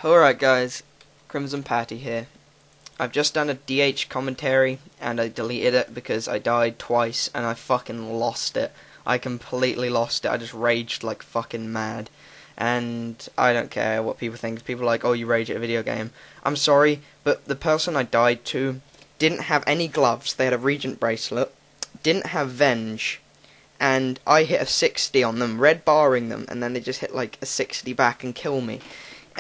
Alright guys, Crimsonpatty here. I've just done a DH commentary and I deleted it because I died twice and I fucking lost it. I completely lost it. I just raged like fucking mad. And I don't care what people think. People are like, oh, you rage at a video game. I'm sorry, but the person I died to didn't have any gloves. They had a Regent bracelet, didn't have Venge, and I hit a 60 on them, red barring them, and then they just hit like a 60 back and kill me.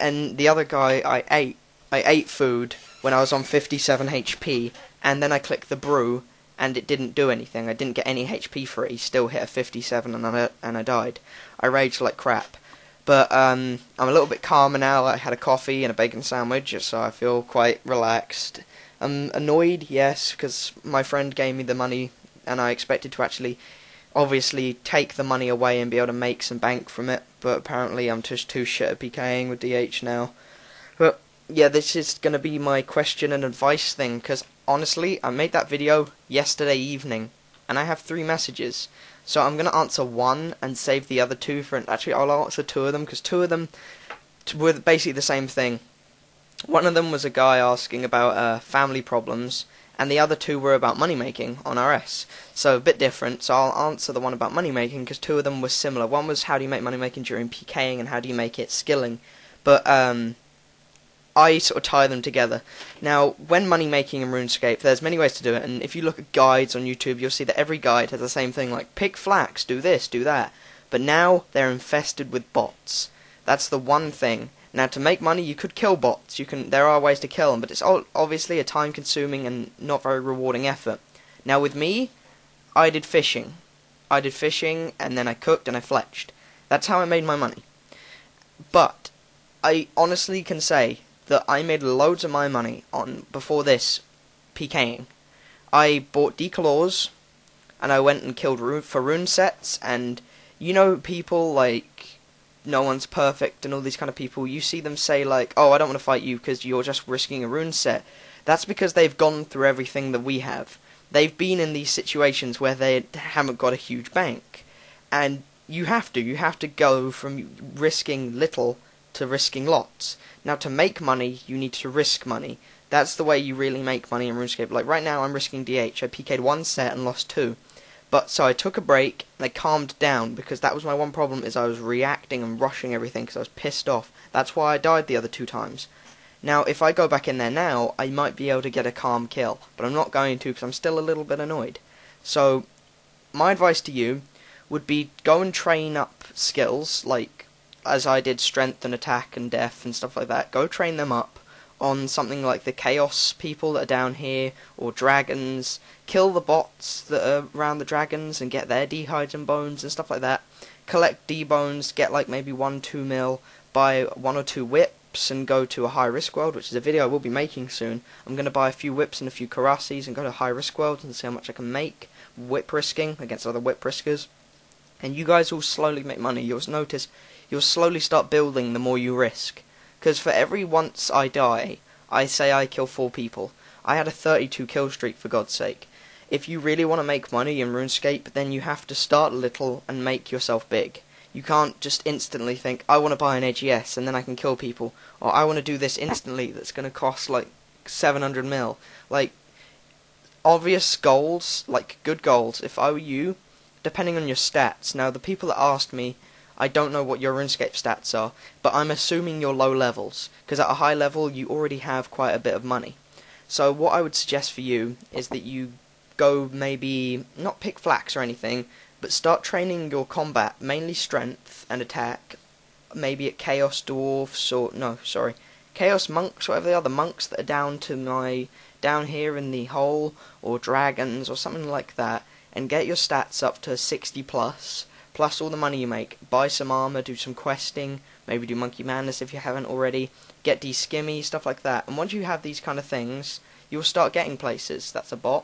And the other guy, I ate food when I was on 57 HP, and then I clicked the brew, and it didn't do anything. I didn't get any HP for it. He still hit a 57, and I died. I raged like crap. But I'm a little bit calmer now. I had a coffee and a bacon sandwich, so I feel quite relaxed. I'm annoyed, yes, because my friend gave me the money, and I expected to actually, obviously, take the money away and be able to make some bank from it. But apparently I'm just too shit at PKing with DH now. But yeah, this is going to be my question and advice thing, because honestly, I made that video yesterday evening, and I have 3 messages. So I'm going to answer one and save the other 2 for... Actually, I'll answer 2 of them, because 2 of them were basically the same thing. One of them was a guy asking about family problems, and the other 2 were about money making on RS. So a bit different, so I'll answer the one about money making, because 2 of them were similar. One was how do you make money making during PKing, and how do you make it skilling. But I sort of tie them together. Now, when money making in RuneScape, there's many ways to do it, and if you look at guides on YouTube, you'll see that every guide has the same thing, like pick flax, do this, do that. But now they're infested with bots. That's the one thing. Now, to make money, you could kill bots. There are ways to kill them, but it's obviously a time-consuming and not very rewarding effort. Now, with me, I did fishing. And then I cooked and I fletched. That's how I made my money. But I honestly can say that I made loads of my money on before this PKing. I bought declaws, and I went and killed for rune sets, and you know people like no one's perfect and all these kind of people, you see them say like, oh, I don't want to fight you because you're just risking a rune set. That's because they've gone through everything that we have. They've been in these situations where they haven't got a huge bank, and you have to go from risking little to risking lots. Now, to make money, you need to risk money. That's the way you really make money in RuneScape. Like, right now, I'm risking DH. I PK'd 1 set and lost 2. But, so I took a break, and I calmed down, because that was my one problem, is I was reacting and rushing everything, because I was pissed off. That's why I died the other 2 times. Now, if I go back in there now, I might be able to get a calm kill. But I'm not going to, because I'm still a little bit annoyed. So, my advice to you would be go and train up skills, like as I did strength and attack and death and stuff like that. Go train them up on something like the chaos people that are down here, or dragons. Kill the bots that are around the dragons and get their D-hides and bones and stuff like that. Collect D-bones, get like maybe 1-2 mil, buy 1 or 2 whips and go to a high risk world, which is a video I will be making soon. I'm going to buy a few whips and a few karassis and go to high risk worlds and see how much I can make whip risking against other whip riskers. And you guys will slowly make money. You'll notice you'll slowly start building the more you risk. Because for every once I die, I say I kill 4 people. I had a 32 kill streak, for God's sake. If you really want to make money in RuneScape, then you have to start little and make yourself big. You can't just instantly think, I want to buy an AGS and then I can kill people. Or I want to do this instantly that's going to cost like 700 mil. Like, obvious goals, like good goals, if I were you, depending on your stats. Now, the people that asked me, I don't know what your RuneScape stats are, but I'm assuming you're low levels, because at a high level you already have quite a bit of money. So what I would suggest for you is that you go maybe, not pick flax or anything, but start training your combat, mainly strength and attack, maybe at Chaos Dwarfs, or, no, sorry, Chaos Monks, whatever they are, the monks that are down here in the hole, or dragons, or something like that, and get your stats up to 60 plus all the money you make. Buy some armor, do some questing, maybe do Monkey Madness if you haven't already, get de-skimmy, stuff like that. And once you have these kind of things, you'll start getting places. That's a bot.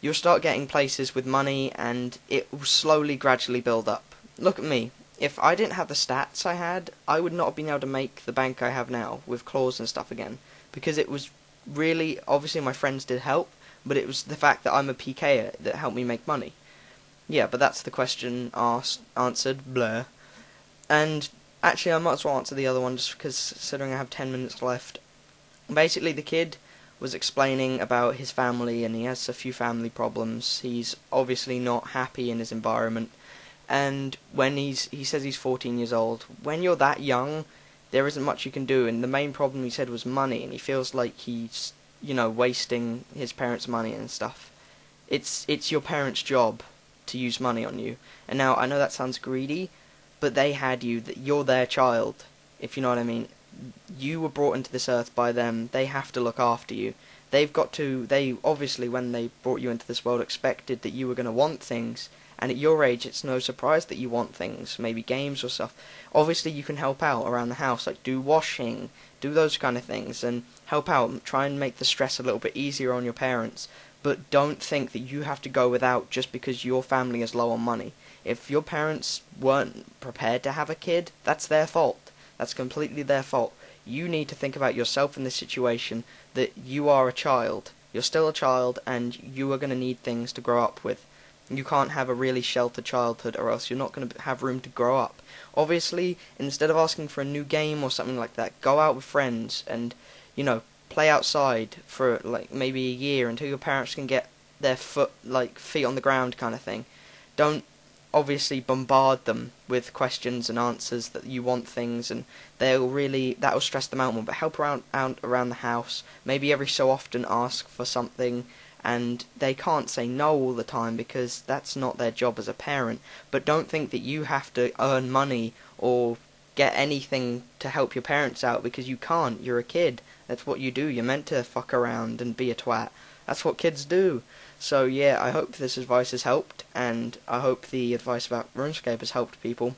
You'll start getting places with money, and it will slowly, gradually build up. Look at me. If I didn't have the stats I had, I would not have been able to make the bank I have now, with claws and stuff again. Because it was really, obviously my friends did help, but it was the fact that I'm a PKer that helped me make money. Yeah, but that's the question answered, blur. And Actually, I might as well answer the other one just because, considering I have 10 minutes left. Basically, the kid was explaining about his family, and he has a few family problems. He's obviously not happy in his environment, and when he says he's 14 years old. When you're that young, there isn't much you can do, and the main problem he said was money, and he feels like he's, wasting his parents' money and stuff. It's your parents' job to use money on you. And now, I know that sounds greedy, but they had you, that you're their child, if you know what I mean. You were brought into this earth by them. They have to look after you. They obviously, when they brought you into this world, expected that you were going to want things. And at your age, it's no surprise that you want things, maybe games or stuff. Obviously, you can help out around the house, like do washing, do those kind of things, and help out, try and make the stress a little bit easier on your parents. But don't think that you have to go without just because your family is low on money. If your parents weren't prepared to have a kid, that's their fault. That's completely their fault. You need to think about yourself in this situation, that you are a child. You're still a child, and you are going to need things to grow up with. You can't have a really sheltered childhood, or else you're not going to have room to grow up. Obviously, instead of asking for a new game or something like that, go out with friends and, play outside for like maybe a year until your parents can get their feet on the ground kind of thing. Don't obviously bombard them with questions and answers that you want things, and that'll stress them out more. But help out around the house. Maybe every so often ask for something, and they can't say no all the time because that's not their job as a parent. But don't think that you have to earn money or get anything to help your parents out, because you can't. You're a kid. That's what you do. You're meant to fuck around and be a twat. That's what kids do. So yeah, I hope this advice has helped, and I hope the advice about RuneScape has helped people.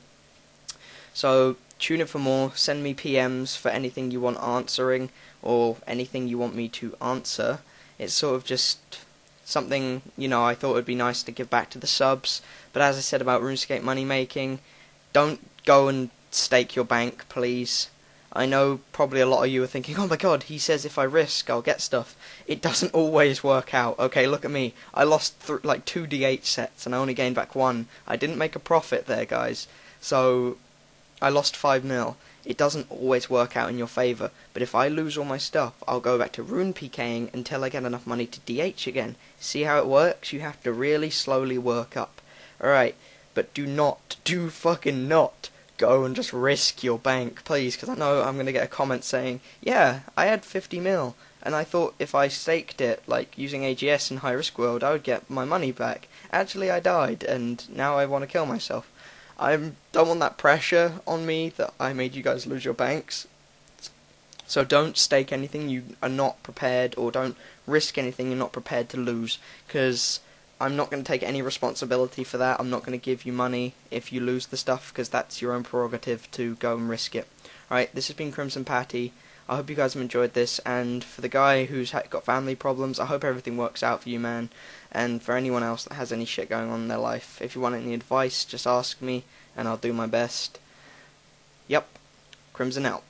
So tune in for more. Send me PMs for anything you want answering, or anything you want me to answer. It's sort of just something, I thought it would be nice to give back to the subs. But as I said about RuneScape money making, don't go and stake your bank, please. I know probably a lot of you are thinking, oh my god, he says if I risk, I'll get stuff. It doesn't always work out. Okay, look at me. I lost 2 D8 sets and I only gained back 1. I didn't make a profit there, guys. So, I lost 5 mil. It doesn't always work out in your favour. But if I lose all my stuff, I'll go back to rune PKing until I get enough money to DH again. See how it works? You have to really slowly work up. Alright, but do fucking not go and just risk your bank, please, because I know I'm going to get a comment saying, yeah, I had 50 mil, and I thought if I staked it, like using AGS in High Risk World, I would get my money back. Actually, I died, and now I want to kill myself. I don't want that pressure on me that I made you guys lose your banks. So don't stake anything you are not prepared, or don't risk anything you're not prepared to lose, because I'm not going to take any responsibility for that. I'm not going to give you money if you lose the stuff, because that's your own prerogative to go and risk it. Alright, this has been Crimsonpatty. I hope you guys have enjoyed this, and for the guy who's got family problems, I hope everything works out for you, man. And for anyone else that has any shit going on in their life, if you want any advice, just ask me, and I'll do my best. Yep, Crimson out.